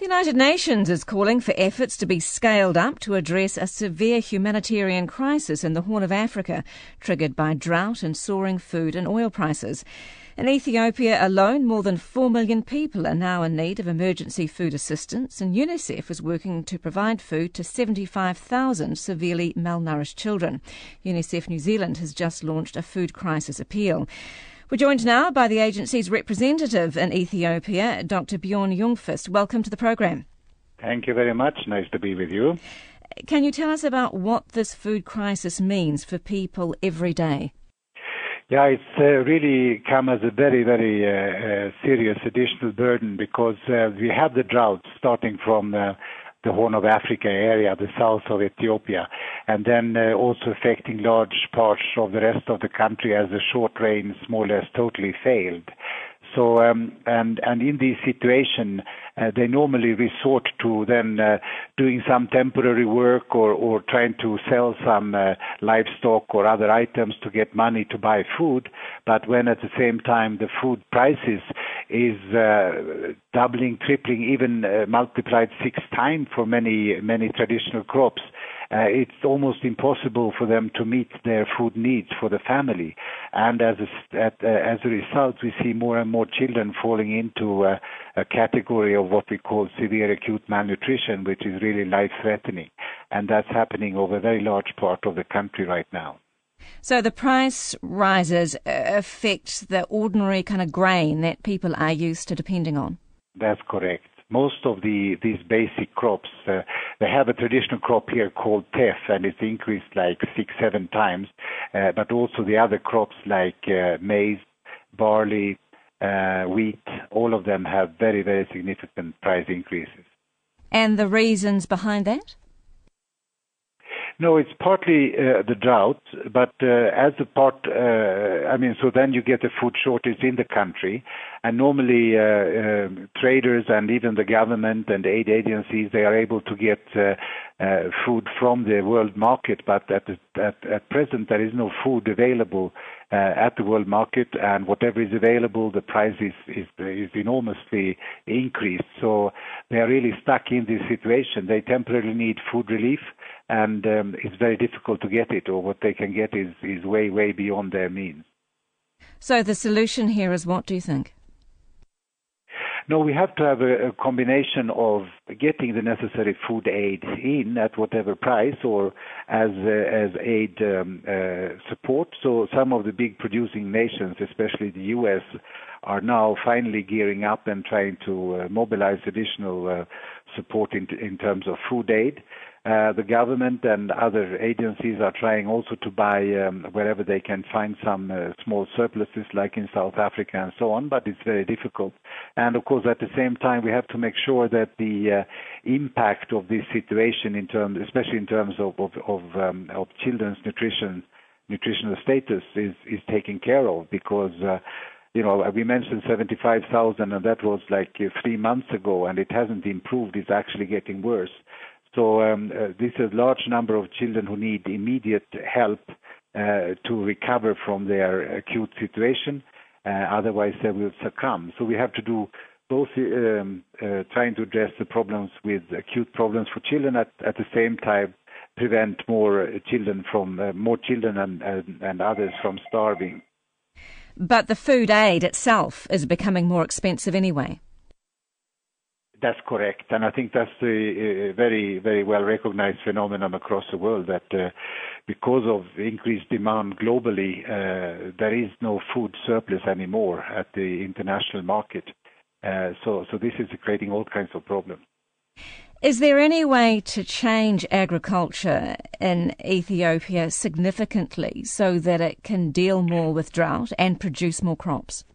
The United Nations is calling for efforts to be scaled up to address a severe humanitarian crisis in the Horn of Africa, triggered by drought and soaring food and oil prices. In Ethiopia alone, more than 4 million people are now in need of emergency food assistance, and UNICEF is working to provide food to 75,000 severely malnourished children. UNICEF New Zealand has just launched a food crisis appeal. We're joined now by the agency's representative in Ethiopia, Dr. Bjorn Ljungqvist. Welcome to the program. Thank you very much. Nice to be with you. Can you tell us about what this food crisis means for people every day? Yeah, it's really come as a very, very serious additional burden because we have the drought starting from the Horn of Africa area, the south of Ethiopia, and then also affecting large parts of the rest of the country as the short rains more or less totally failed. So, and in this situation, they normally resort to then doing some temporary work or trying to sell some livestock or other items to get money to buy food. But when at the same time the food prices is doubling, tripling, even multiplied 6 times for many traditional crops, it's almost impossible for them to meet their food needs for the family. And as a result, we see more and more children falling into a category of what we call severe acute malnutrition, which is really life-threatening. And that's happening over a very large part of the country right now. So the price rises affect the ordinary kind of grain that people are used to depending on? That's correct. Most of these basic crops, they have a traditional crop here called teff, and it's increased like 6-7 times. But also the other crops like maize, barley, wheat, all of them have very, very significant price increases. And the reasons behind that? No, it's partly the drought, but as a part, so then you get a food shortage in the country, and normally traders and even the government and aid agencies, they are able to get food from the world market, but at present there is no food available at the world market, and whatever is available, the price is enormously increased. So they are really stuck in this situation. They temporarily need food relief, and it's very difficult to get it, or what they can get is way, way beyond their means. So the solution here is what, do you think? No, we have to have a combination of getting the necessary food aid in at whatever price or as aid support. So some of the big producing nations, especially the U.S., are now finally gearing up and trying to mobilize additional support in terms of food aid. The government and other agencies are trying also to buy wherever they can find some small surpluses, like in South Africa and so on, but it's very difficult. And of course, at the same time, we have to make sure that the impact of this situation, especially in terms of children's nutritional status, is taken care of, because we mentioned 75,000, and that was like 3 months ago, and it hasn't improved. It's actually getting worse. So this is a large number of children who need immediate help to recover from their acute situation. Otherwise, they will succumb. So we have to do both trying to address the problems with acute problems for children, at the same time prevent more children and others from starving. But the food aid itself is becoming more expensive anyway. That's correct, and I think that's a very, very well recognized phenomenon across the world, that because of increased demand globally, there is no food surplus anymore at the international market. So this is creating all kinds of problems. Is there any way to change agriculture in Ethiopia significantly so that it can deal more with drought and produce more crops?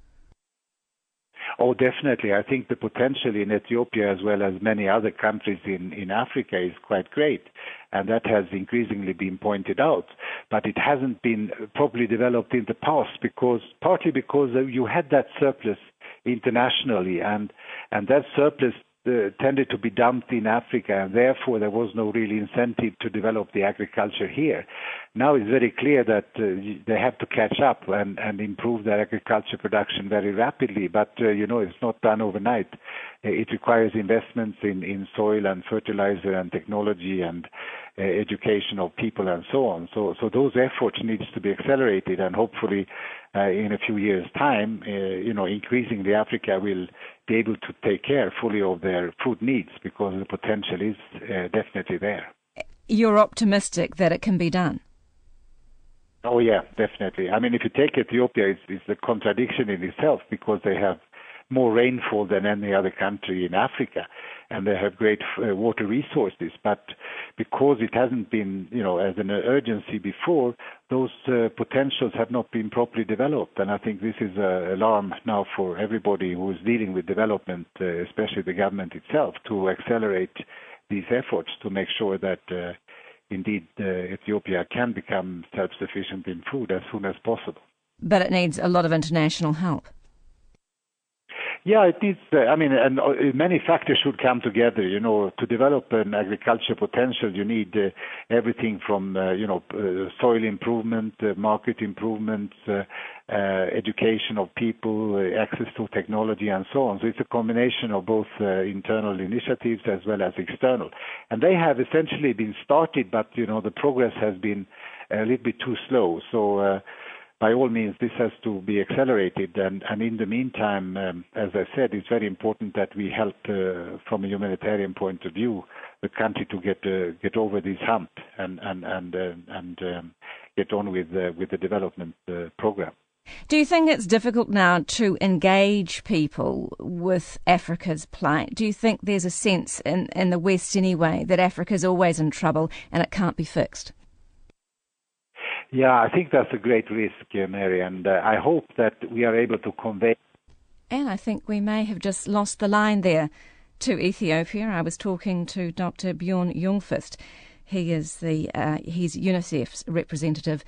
Oh, definitely. I think the potential in Ethiopia, as well as many other countries in Africa, is quite great. And that has increasingly been pointed out. But it hasn't been properly developed in the past, partly because you had that surplus internationally. And that surplus tended to be dumped in Africa, and therefore there was no real incentive to develop the agriculture here. Now it's very clear that they have to catch up and improve their agriculture production very rapidly, but it's not done overnight. It requires investments in soil and fertilizer and technology and education of people and so on. So those efforts needs to be accelerated, and hopefully in a few years' time, increasingly Africa will be able to take care fully of their food needs, because the potential is definitely there. You're optimistic that it can be done? Oh yeah, definitely. I mean, if you take Ethiopia, it's a contradiction in itself, because they have more rainfall than any other country in Africa, and they have great water resources. But because it hasn't been, as an urgency before, those potentials have not been properly developed. And I think this is an alarm now for everybody who is dealing with development, especially the government itself, to accelerate these efforts to make sure that indeed Ethiopia can become self-sufficient in food as soon as possible. But it needs a lot of international help. Yeah, it needs, and many factors should come together. To develop an agriculture potential, you need everything from, soil improvement, market improvements, education of people, access to technology, and so on. So it's a combination of both internal initiatives as well as external. And they have essentially been started, but, the progress has been a little bit too slow. So, by all means, this has to be accelerated, and in the meantime, as I said, it's very important that we help, from a humanitarian point of view, the country to get over this hump and get on with the development program. Do you think it's difficult now to engage people with Africa's plight? Do you think there's a sense in the West anyway that Africa's always in trouble and it can't be fixed? Yeah, I think that's a great risk, Mary, and I hope that we are able to convey. And I think we may have just lost the line there to Ethiopia. I was talking to Dr. Bjorn Ljungqvist. He's UNICEF's representative